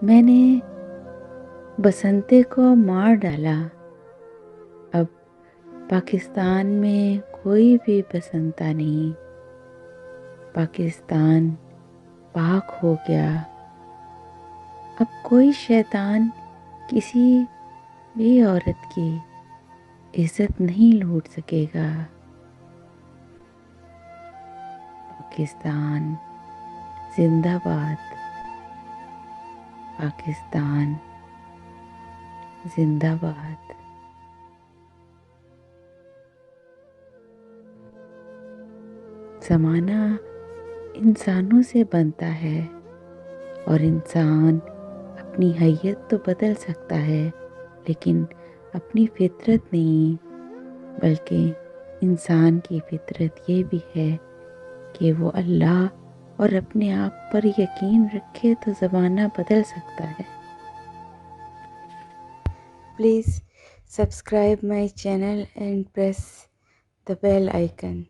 میں نے بسنتے کو مار ڈالا، اب پاکستان میں کوئی بھی بسنتا نہیں، پاکستان پاک ہو گیا، اب کوئی شیطان کسی بھی عورت کی عزت نہیں لوٹ سکے گا۔ پاکستان زندہ باد، پاکستان زندہ باد۔ زمانہ انسانوں سے بنتا ہے اور انسان اپنی حیت تو بدل سکتا ہے لیکن اپنی فطرت نہیں، بلکہ انسان کی فطرت یہ بھی ہے کہ وہ اللہ اور اپنے آپ پر یقین رکھے تو زمانہ بدل سکتا ہے۔ Please subscribe my channel and press the bell icon.